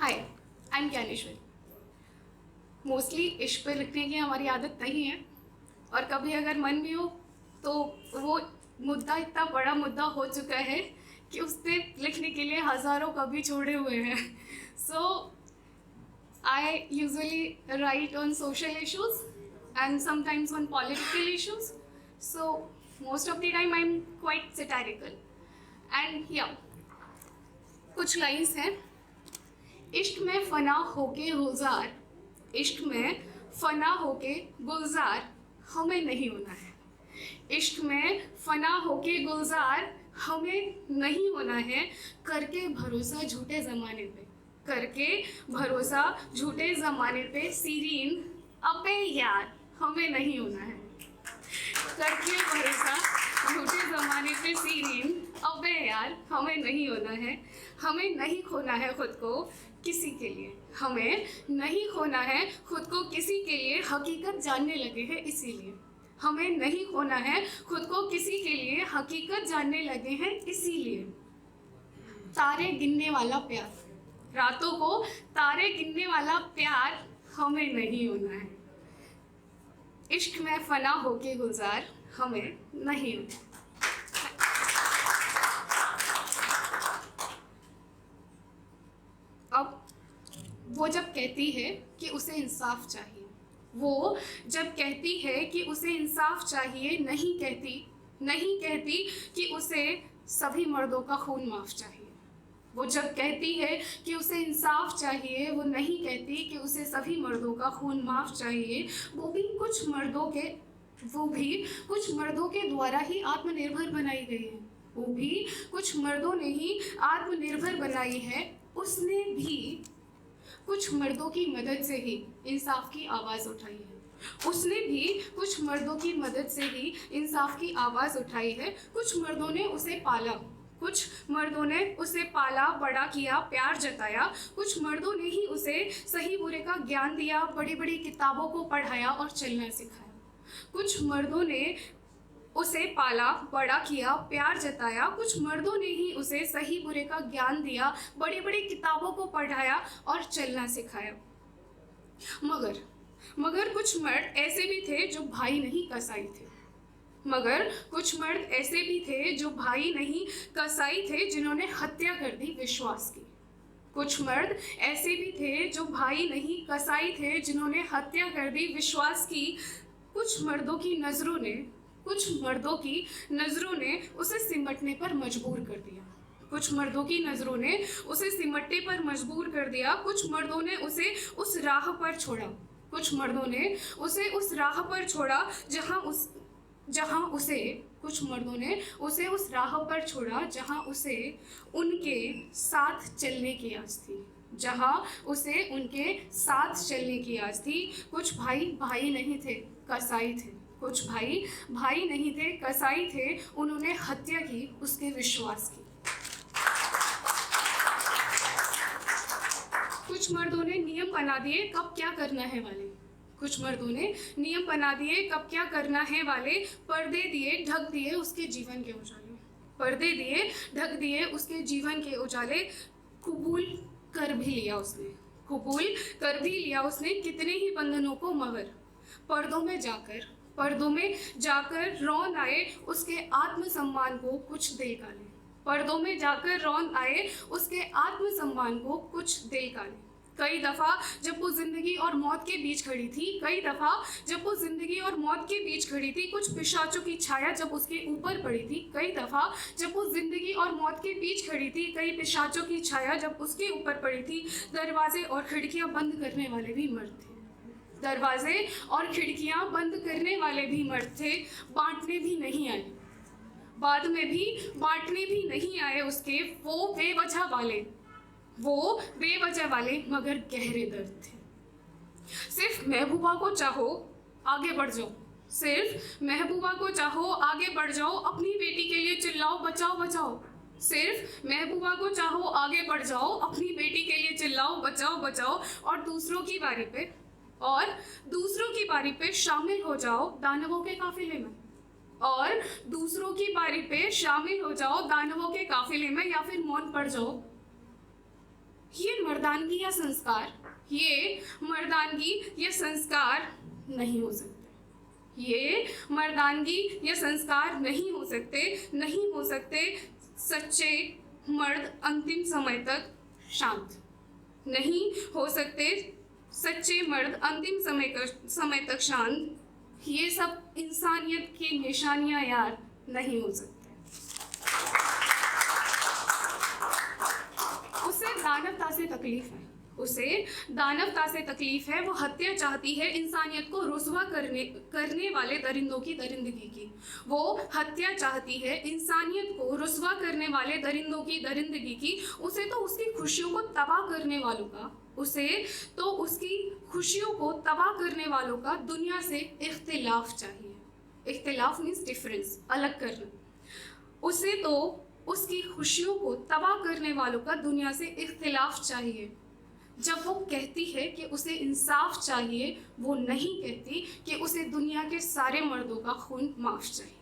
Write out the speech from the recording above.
Hi, I am Dnyaneshwari. Mostly इश्क पे लिखने की हमारी आदत नहीं है, और कभी अगर मन भी हो तो वो मुद्दा इतना बड़ा मुद्दा हो चुका है कि उस पर लिखने के लिए हज़ारों कभी छोड़े हुए हैं। So I usually write on social issues and sometimes on political issues. So most of the time I am quite satirical and या कुछ लाइन्स हैं। इश्क में फना होके गुलजार, इश्क में फना होके गुलजार हमें नहीं होना है। इश्क में फना होके गुलजार हमें नहीं होना है। करके भरोसा झूठे ज़माने पे, करके भरोसा झूठे ज़माने पे सीरीन अबे यार हमें नहीं होना है। करके भरोसा झूठे ज़माने पे सीरीन अबे यार हमें नहीं होना है। हमें नहीं खोना है खुद को किसी के लिए, हमें नहीं खोना है खुद को किसी के लिए। हकीकत जानने लगे हैं इसीलिए, हमें नहीं खोना है खुद को किसी के लिए। हकीकत जानने लगे हैं इसीलिए। तारे गिनने वाला प्यार, रातों को तारे गिनने वाला प्यार हमें नहीं होना है। इश्क में फना होके गुलजार हमें नहीं होना। अब वो जब कहती है कि उसे इंसाफ चाहिए, वो जब कहती है कि उसे इंसाफ चाहिए, नहीं कहती कि उसे सभी मर्दों का खून माफ़ चाहिए। वो जब कहती है कि उसे इंसाफ चाहिए, वो नहीं कहती कि उसे सभी मर्दों का खून माफ़ चाहिए। वो भी कुछ मर्दों के द्वारा ही आत्मनिर्भर बनाई गई है। वो भी कुछ मर्दों ने ही आत्मनिर्भर बनाई है। उसने भी कुछ मर्दों की मदद से ही इंसाफ की आवाज़ उठाई है। उसने भी कुछ मर्दों की मदद से ही इंसाफ की आवाज़ उठाई है। कुछ मर्दों ने उसे पाला, कुछ मर्दों ने उसे पाला, बड़ा किया, प्यार जताया। कुछ मर्दों ने ही उसे सही बुरे का ज्ञान दिया, बड़ी बड़ी किताबों को पढ़ाया और चलना सिखाया। कुछ मर्दों ने उसे पाला, बड़ा किया, प्यार जताया। कुछ मर्दों ने ही उसे सही बुरे का ज्ञान दिया, बड़ी बड़ी किताबों को पढ़ाया और चलना सिखाया। मगर कुछ मर्द ऐसे भी थे जो भाई नहीं कसाई थे। मगर कुछ मर्द ऐसे भी थे जो भाई नहीं कसाई थे, जिन्होंने हत्या कर दी विश्वास की। कुछ मर्द ऐसे भी थे जो भाई नहीं कसाई थे, जिन्होंने हत्या कर दी विश्वास की। कुछ मर्दों की नज़रों ने उसे सिमटने पर मजबूर कर दिया। कुछ मर्दों की नज़रों ने उसे सिमटने पर मजबूर कर दिया। कुछ मर्दों ने उसे उस राह पर छोड़ा। कुछ मर्दों ने उसे उस राह पर छोड़ा जहाँ उसे उनके साथ चलने की आस थी। कुछ भाई नहीं थे, कसाई थे। कुछ भाई नहीं थे, कसाई थे। उन्होंने हत्या की उसके विश्वास की। कुछ मर्दों ने नियम बना दिए कब क्या करना है वाले। कुछ मर्दों ने नियम बना दिए कब क्या करना है वाले। पर्दे दिए ढक दिए उसके जीवन के उजाले। पर्दे दिए ढक दिए उसके जीवन के उजाले। कबूल कर भी लिया उसने कितने ही बंधनों को, मगर पर्दों में जाकर रौंद आए उसके आत्मसम्मान को कुछ दिल काले। पर्दों में जाकर रौंद आए उसके आत्मसम्मान को कुछ दिल काले। कई दफ़ा जब वो ज़िंदगी और मौत के बीच खड़ी थी, कुछ पिशाचों की छाया जब उसके ऊपर पड़ी थी। कई दफ़ा जब वो ज़िंदगी और मौत के बीच खड़ी थी, कई पिशाचों की छाया जब उसके ऊपर पड़ी थी। दरवाजे और खिड़कियाँ बंद करने वाले भी मर्द थे। दरवाजे और खिड़कियाँ बंद करने वाले भी मर्द थे। बांटने भी नहीं आए, बाद में भी बांटने भी नहीं आए उसके वो बेवजह वाले मगर गहरे दर्द थे। सिर्फ महबूबा को चाहो आगे बढ़ जाओ, सिर्फ महबूबा को चाहो आगे बढ़ जाओ। अपनी बेटी के लिए चिल्लाओ बचाओ बचाओ। सिर्फ महबूबा को चाहो आगे बढ़ जाओ, अपनी बेटी के लिए चिल्लाओ बचाओ बचाओ। और दूसरों की बारी पे शामिल हो जाओ दानवों के काफिले में, या फिर मौन पड़ जाओ ये मर्दानगी या संस्कार, ये मर्दानगी या संस्कार नहीं हो सकते। ये मर्दानगी या संस्कार नहीं हो सकते, नहीं हो सकते। सच्चे मर्द अंतिम समय तक शांत नहीं हो सकते। सच्चे मर्द अंतिम समय तक शांत। ये सब इंसानियत की निशानियां यार नहीं हो सकते। उसे दानवता से तकलीफ है, उसे दानवता से तकलीफ है। वो हत्या चाहती है इंसानियत को रुसवा करने वाले दरिंदों की दरिंदगी की। वो हत्या चाहती है इंसानियत को रुसवा करने वाले दरिंदों की दरिंदगी की। उसे तो उसकी खुशियों को तबाह करने वालों का, उसे तो उसकी खुशियों को तबाह करने वालों का दुनिया से इख्तिलाफ चाहिए। इख्तिलाफ मीन्स डिफरेंस, अलग करना। उसे तो उसकी खुशियों को तबाह करने वालों का दुनिया से इख्तिलाफ चाहिए। जब वो कहती है कि उसे इंसाफ चाहिए, वो नहीं कहती कि उसे दुनिया के सारे मर्दों का खून माफ चाहिए।